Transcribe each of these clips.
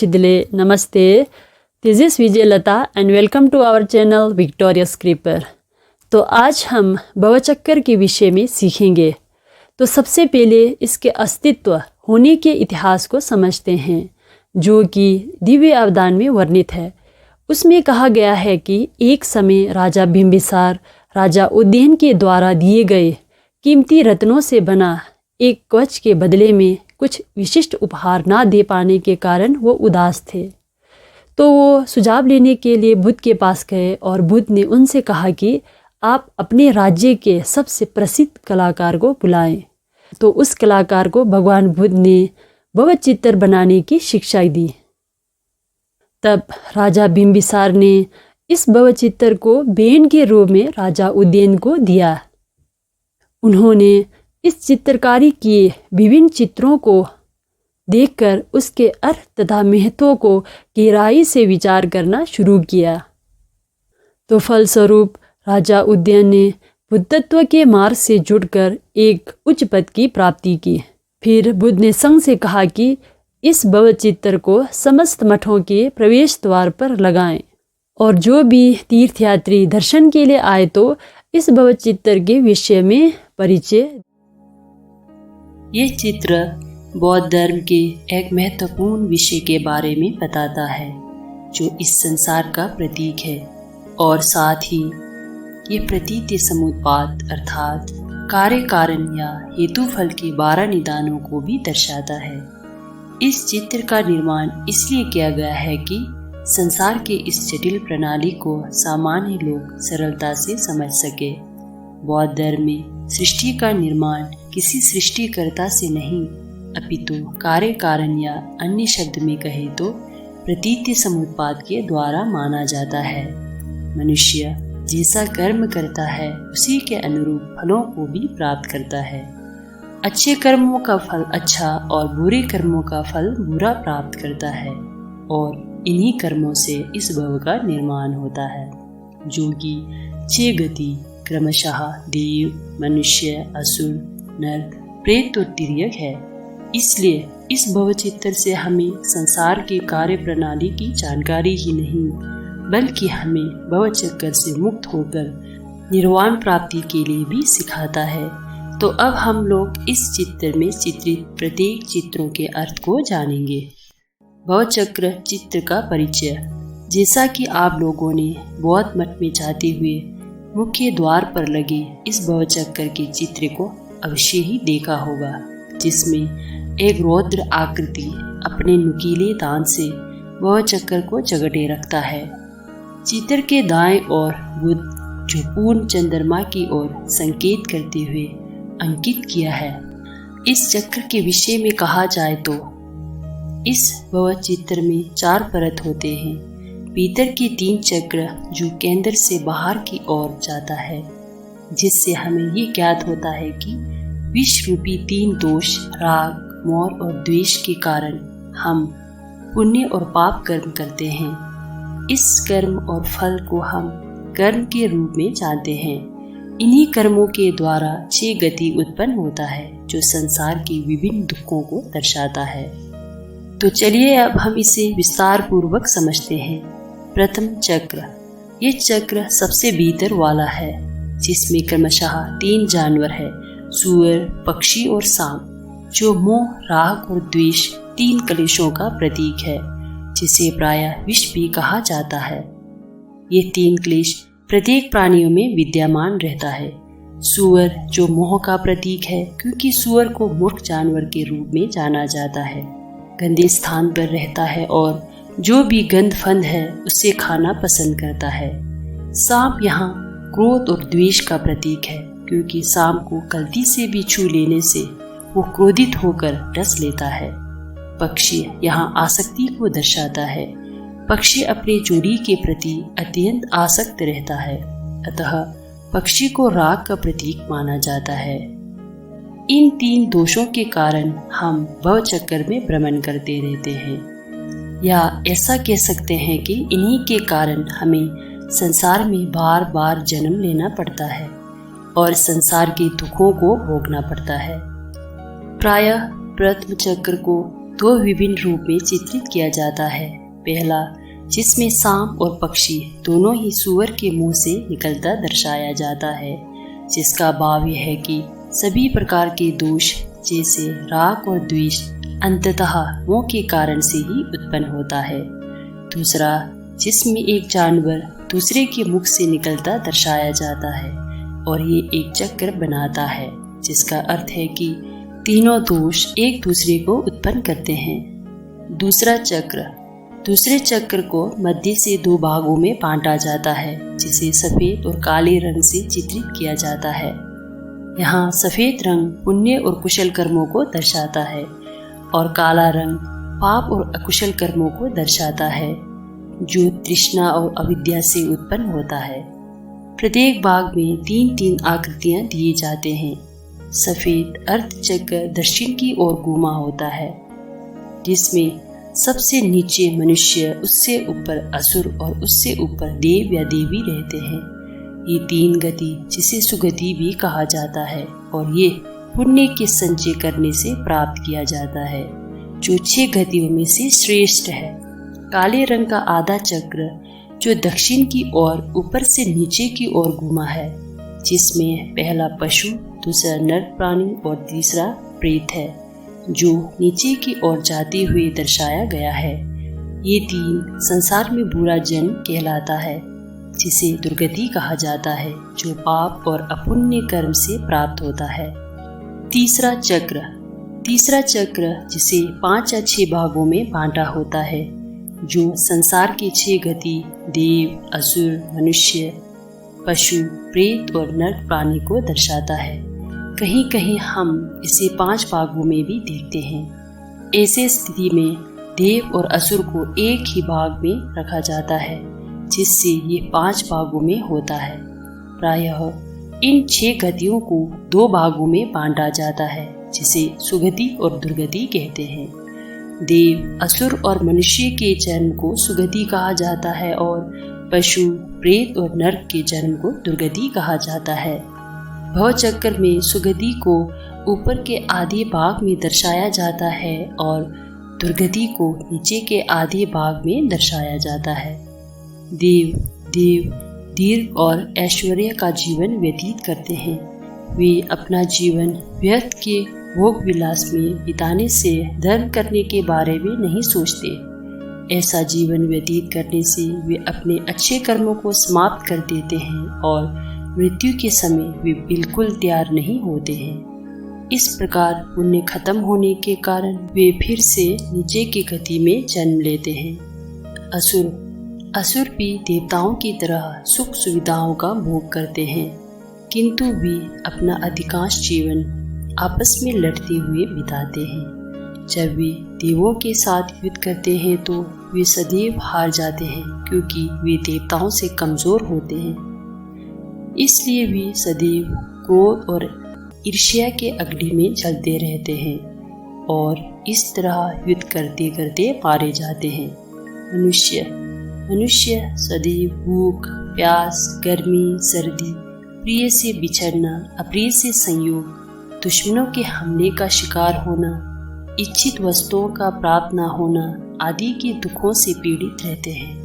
शिदले, नमस्ते. This is Vijayalatha and welcome to our channel Victorious Creeper. तो आज हम भवचक्र के विषय में सीखेंगे. तो सबसे पहले इसके अस्तित्व होने के इतिहास को समझते हैं, जो कि दिव्य अवदान में वर्णित है. उसमें कहा गया है कि एक समय राजा बिंबिसार राजा उदयन के द्वारा दिए गए कीमती रत्नों से बना एक कवच के बदले में कुछ विशिष्ट उपहार ना दे पाने के कारण वो उदास थे. तो वो सुझाव लेने के लिए बुद्ध के पास गए और बुद्ध ने उनसे कहा कि आप अपने राज्य के सबसे प्रसिद्ध कलाकार को बुलाएं. तो उस कलाकार को भगवान बुद्ध ने भवचित्र बनाने की शिक्षा दी. तब राजा बिंबिसार ने इस भवचित्र को बेन के रूप में राजा उदयन को दिया. उन्होंने इस चित्रकारी के विभिन्न चित्रों को देखकर उसके अर्थ तथा महत्व को गहराई से विचार करना शुरू किया. तो फलस्वरूप राजा उदयन ने बुद्धत्व के मार्ग से जुड़कर एक उच्च पद की प्राप्ति की. फिर बुद्ध ने संघ से कहा कि इस भवचित्र को समस्त मठों के प्रवेश द्वार पर लगाएं और जो भी तीर्थयात्री दर्शन के लिए आए तो इस भवचित्र के विषय में परिचय. यह चित्र बौद्ध धर्म के एक महत्वपूर्ण विषय के बारे में बताता है, जो इस संसार का प्रतीक है और साथ ही ये प्रतीति समुत्पाद अर्थात कार्य कारण या हेतु फल के 12 निदानों को भी दर्शाता है. इस चित्र का निर्माण इसलिए किया गया है कि संसार के इस जटिल प्रणाली को सामान्य लोग सरलता से समझ सके. बौद्ध धर्म में सृष्टि का निर्माण किसी सृष्टिकर्ता से नहीं, अपितु कार्य कारण या अन्य शब्द में कहे तो प्रतीति समुत्पाद के द्वारा माना जाता है. मनुष्य जैसा कर्म करता है उसी के अनुरूप फलों को भी प्राप्त करता है. अच्छे कर्मों का फल अच्छा और बुरे कर्मों का फल बुरा प्राप्त करता है और इन्हीं कर्मों से इस भव का निर्माण होता है, जो कि 6 गति क्रमशः देव, मनुष्य, असुर, नरक, प्रेत और तिर्यक है. इसलिए इस भवचित्र से हमें संसार के कार्य प्रणाली की जानकारी ही नहीं, बल्कि हमें भवचक्र से मुक्त होकर निर्वाण प्राप्ति के लिए भी सिखाता है. तो अब हम लोग इस चित्र में चित्रित प्रत्येक चित्रों के अर्थ को जानेंगे. भवचक्र चित्र का परिचय. जैसा कि आप लोगों ने बौद्ध मठ में जाते हुए मुख्य द्वार पर लगे इस भवचक्र के चित्र को अवश्य ही देखा होगा, जिसमें एक रौद्र आकृति अपने नुकीले दांत से भवचक्र को जकड़े रखता है. चित्र के दाएं ओर बुद्ध जो पूर्ण चंद्रमा की ओर संकेत करते हुए अंकित किया है. इस चक्र के विषय में कहा जाए तो इस भवचित्र में 4 परत होते हैं. भीतर के 3 चक्र जो केंद्र से बाहर की ओर जाता है, जिससे हमें ये ज्ञात होता है कि विष रूपी 3 दोष राग, मोह और द्वेष के कारण हम पुण्य और पाप कर्म करते हैं. इस कर्म और फल को हम कर्म के रूप में जानते हैं. इन्हीं कर्मों के द्वारा 6 गति उत्पन्न होता है, जो संसार के विभिन्न दुखों को दर्शाता है. तो चलिए अब हम इसे विस्तार पूर्वक समझते हैं. प्रथम चक्र. ये चक्र सबसे भीतर वाला है, जिसमें क्रमशः 3 जानवर है, सूअर, पक्षी और सांप, जो मोह, राग और द्वेष 3 कलेशों का प्रतीक है, जिसे प्रायः विष भी कहा जाता है. ये 3 क्लेश प्रत्येक प्राणियों में विद्यमान रहता है. सूअर जो मोह का प्रतीक है, क्योंकि सूअर को मूर्ख जानवर के रूप में जाना जाता है, गंदे स्थान पर रहता है और जो भी गंध फंद है उसे खाना पसंद करता है. सांप यहाँ क्रोध और द्वेष का प्रतीक है, क्योंकि सांप को गलती से भी छू लेने से वो क्रोधित होकर डस लेता है. पक्षी यहाँ आसक्ति को दर्शाता है. पक्षी अपने जोड़ी के प्रति अत्यंत आसक्त रहता है, अतः पक्षी को राग का प्रतीक माना जाता है. इन 3 दोषों के कारण हम भवचक्र में भ्रमण करते रहते हैं, या ऐसा कह सकते हैं कि इन्हीं के कारण हमें संसार में बार बार जन्म लेना पड़ता है और संसार के दुखों को भोगना पड़ता है. प्रायः प्रथम चक्र को दो विभिन्न रूप में चित्रित किया जाता है। पहला, जिसमें सांप और पक्षी दोनों ही सूअर के मुंह से निकलता दर्शाया जाता है, जिसका भाव यह है कि सभी प्रकार के दोष जैसे राग और द्वेष अंततः मोह के कारण से ही उत्पन्न होता है। दूसरा, जिसमें एक जानवर दूसरे के मुख से निकलता दर्शाया जाता है और ये एक चक्र बनाता है, जिसका अर्थ है कि तीनों दोष एक दूसरे को उत्पन्न करते हैं। दूसरे चक्र को मध्य से दो भागों में बांटा जाता है, जिसे सफेद और काले रंग से चित्रित किया जाता है। यहाँ सफेद रंग पुण्य और कुशल कर्मों को दर्शाता है और काला रंग पाप और अकुशल कर्मों को दर्शाता है, जो तृष्णा और अविद्या से उत्पन्न होता है। प्रत्येक भाग में 3-3 आकृतियां दिए जाते हैं। सफेद अर्धचक्र दक्षिण की ओर घूमा होता है, जिसमें सबसे नीचे मनुष्य, उससे ऊपर असुर और उससे ऊपर देव या देवी रहते हैं। ये 3 गति, जिसे सुगति भी कहा जाता है, और ये पुण्य के संचय करने से प्राप्त किया जाता है, जो 6 गतियों में से श्रेष्ठ है। काले रंग का आधा चक्र, जो दक्षिण की ओर ऊपर से नीचे की ओर घूमा है, जिसमें पहला पशु, दूसरा नर प्राणी और तीसरा प्रेत है, जो नीचे की ओर जाते हुए दर्शाया गया है। ये 3 संसार में बुरा जन्म कहलाता है, जिसे दुर्गति कहा जाता है, जो पाप और अपुण्य कर्म से प्राप्त होता है। तीसरा चक्र जिसे 5 या 6 भागों में बांटा होता है, जो संसार की 6 गति देव, असुर, मनुष्य, पशु, प्रेत और नर प्राणी को दर्शाता है। कहीं कहीं हम इसे 5 भागों में भी देखते हैं। ऐसे स्थिति में देव और असुर को एक ही भाग में रखा जाता है, जिससे ये 5 भागों में होता है। प्रायः इन 6 गतियों को 2 भागों में बांटा जाता है, जिसे सुगति और दुर्गति कहते हैं। देव, असुर और मनुष्य के जन्म को सुगति कहा जाता है और पशु, प्रेत और नरक के जन्म को दुर्गति कहा जाता है। भवचक्र में सुगति को ऊपर के आधे भाग में दर्शाया जाता है और दुर्गति को नीचे के आधे भाग में दर्शाया जाता है। देव दीर्घ और ऐश्वर्य का जीवन व्यतीत करते हैं। वे अपना जीवन व्यर्थ के भोग विलास में बिताने से धर्म करने के बारे में नहीं सोचते। ऐसा जीवन व्यतीत करने से वे अपने अच्छे कर्मों को समाप्त कर देते हैं और मृत्यु के समय वे बिल्कुल तैयार नहीं होते हैं। इस प्रकार पुण्य खत्म होने के कारण वे फिर से नीचे की गति में जन्म लेते हैं। असुर भी देवताओं की तरह सुख सुविधाओं का भोग करते हैं, किंतु वे अपना अधिकांश जीवन आपस में लड़ते हुए बिताते हैं। जब वे देवों के साथ युद्ध करते हैं तो वे सदैव हार जाते हैं, क्योंकि वे देवताओं से कमजोर होते हैं। इसलिए वे सदैव क्रोध और ईर्ष्या के अग्नि में जलते रहते हैं और इस तरह युद्ध करते करते मारे जाते हैं। मनुष्य सदैव भूख, प्यास, गर्मी, सर्दी, प्रिय से बिछड़ना, अप्रिय से संयोग, दुश्मनों के हमले का शिकार होना, इच्छित वस्तुओं का प्राप्त न होना आदि के दुखों से पीड़ित रहते हैं।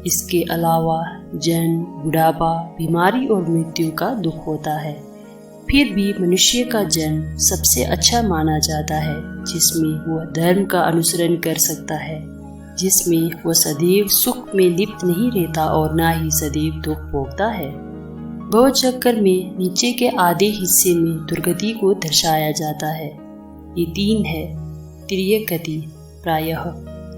इसके अलावा जन्म, बुढ़ापा, बीमारी और मृत्यु का दुख होता है। फिर भी मनुष्य का जन्म सबसे अच्छा माना जाता है, जिसमें वह धर्म का अनुसरण कर सकता है, जिसमें वह सदैव सुख में लिप्त नहीं रहता और न ही सदैव दुख भोगता है। भवचक्र में नीचे के आधे हिस्से में दुर्गति को दर्शाया जाता है। ये 3 है। तिर्यक गति प्रायः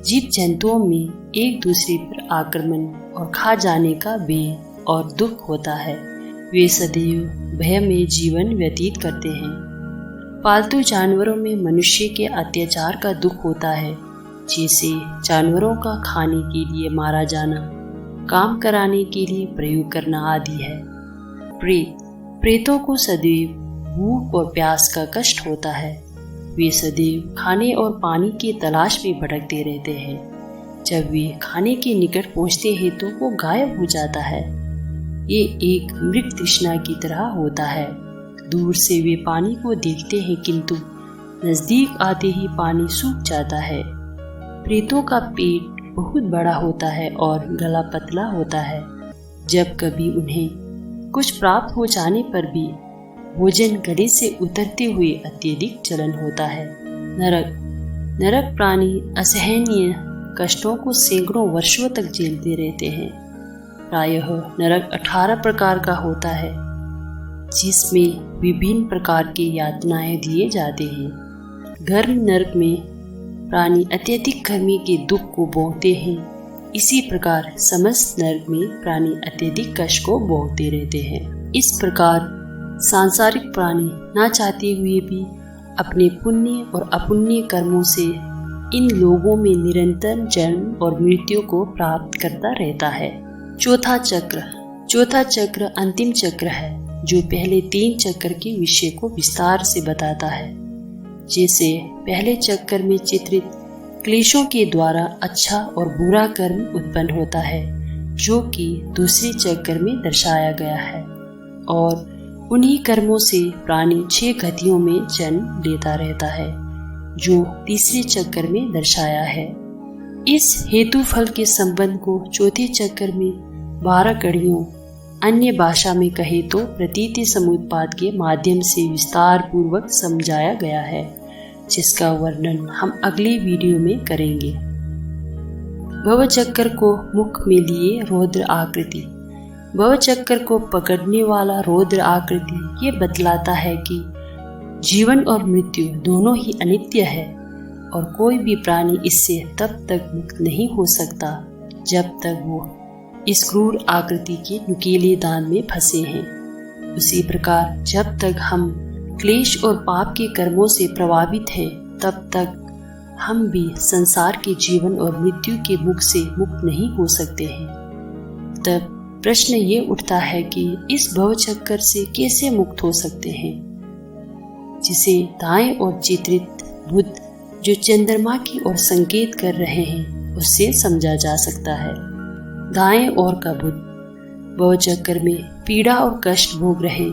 जीव जंतुओं में एक दूसरे पर आक्रमण और खा जाने का भय और दुख होता है। वे सदैव भय में जीवन व्यतीत करते हैं। पालतू जानवरों में मनुष्य के अत्याचार का दुख होता है, जैसे जानवरों का खाने के लिए मारा जाना, काम कराने के लिए प्रयोग करना आदि है। प्रेतों को सदैव भूख और प्यास का कष्ट होता है। वे सदैव खाने और पानी की तलाश में भटकते रहते हैं। जब वे खाने के निकट पहुंचते हैं तो वो गायब हो जाता है। ये एक मृग तृष्णा की तरह होता है। दूर से वे पानी को देखते हैं, किंतु नजदीक आते ही पानी सूख जाता है। प्रेतों का पेट बहुत बड़ा होता है और गला पतला होता है। जब कभी उन्हें कुछ प्राप्त हो जाने पर भी भोजन गले से उतरते हुए अत्यधिक जलन होता है। नरक प्राणी असहनीय कष्टों को सैकड़ों वर्षों तक झेलते रहते हैं। प्रायः नरक 18 प्रकार का होता है, जिसमें विभिन्न प्रकार की यातनाएं दिए जाते हैं। गर्म नरक में प्राणी अत्यधिक गर्मी के दुख को भोगते हैं। इसी प्रकार समस्त नरक में प्राणी अत्यधिक कष्ट को भोगते रहते हैं। इस प्रकार सांसारिक प्राणी ना चाहते हुए भी अपने पुण्य और अपुण्य कर्मों से इन लोगों में निरंतर जन्म और मृत्यु को प्राप्त करता रहता है। चौथा चक्र अंतिम चक्र है, जो पहले 3 चक्र के विषय को विस्तार से बताता है। जैसे पहले चक्र में चित्रित क्लेशों के द्वारा अच्छा और बुरा कर्म उत्पन्न होता है, जो कि दूसरे चक्र में दर्शाया गया है, और उन्हीं कर्मों से प्राणी 6 गतियों में जन्म लेता रहता है, जो तीसरे चक्र में दर्शाया है। इस हेतु फल के संबंध को चौथे चक्र में 12 कड़ियों, अन्य भाषा में कहे तो प्रतीति समुत्पाद के माध्यम से विस्तार पूर्वक समझाया गया है, जिसका वर्णन हम अगले वीडियो में करेंगे। भवचक्र को मुख में लिए रौद्र आकृति। भवचक्र को पकड़ने वाला रौद्र आकृति ये बतलाता है कि जीवन और मृत्यु दोनों ही अनित्य है, और कोई भी प्राणी इससे तब तक मुक्त नहीं हो सकता जब तक वो इस क्रूर आकृति के नुकीले दान में फंसे हैं। उसी प्रकार जब तक हम क्लेश और पाप के कर्मों से प्रभावित हैं, तब तक हम भी संसार के जीवन और मृत्यु के मुख से मुक्त नहीं हो सकते हैं। तब प्रश्न ये उठता है कि इस भवचक्र से कैसे मुक्त हो सकते हैं, जिसे दाएं और चित्रित बुद्ध जो चंद्रमा की ओर संकेत कर रहे हैं उससे समझा जा सकता है। दाएं ओर का बुद्ध भवचक्र में पीड़ा और कष्ट भोग रहे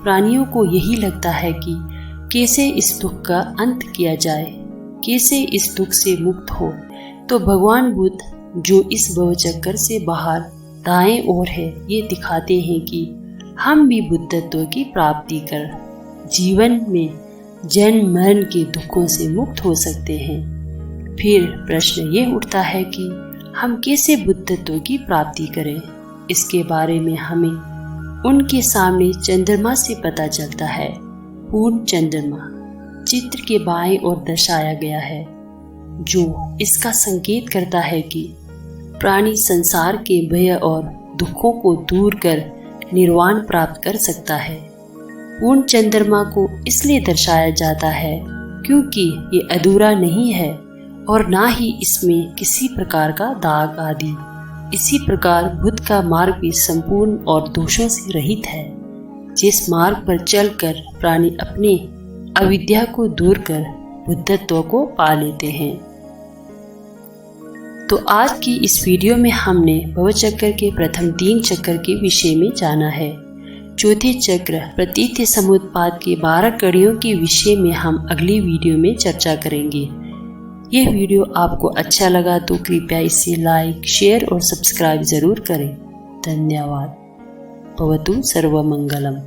प्राणियों को यही लगता है कि कैसे इस दुख का अंत किया जाए, कैसे इस दुख से मुक्त हो। तो भगवान बुद्ध जो इस भवचक्र से बाहर दाएं ओर है, ये दिखाते हैं कि हम भी बुद्धत्व की प्राप्ति कर जीवन में जन्म मरण के दुखों से मुक्त हो सकते हैं। फिर प्रश्न ये उठता है कि हम कैसे बुद्धत्व की प्राप्ति करें। इसके बारे में हमें उनके सामने चंद्रमा से पता चलता है। पूर्ण चंद्रमा चित्र के बाएं ओर दर्शाया गया है, जो इसका संकेत करता है कि प्राणी संसार के भय और दुखों को दूर कर निर्वाण प्राप्त कर सकता है। पूर्ण चंद्रमा को इसलिए दर्शाया जाता है क्योंकि ये अधूरा नहीं है और ना ही इसमें किसी प्रकार का दाग आदि। इसी प्रकार बुद्ध का मार्ग भी संपूर्ण और दोषों से रहित है, जिस मार्ग पर चलकर प्राणी अपने अविद्या को दूर कर बुद्धत्व को पा लेते हैं। तो आज की इस वीडियो में हमने भवचक्र के प्रथम 3 चक्र के विषय में जाना है। चौथे चक्र प्रतीति समुत्पाद के 12 कड़ियों के विषय में हम अगली वीडियो में चर्चा करेंगे। यह वीडियो आपको अच्छा लगा तो कृपया इसे लाइक, शेयर और सब्सक्राइब जरूर करें। धन्यवाद। भवतु सर्वमंगलम।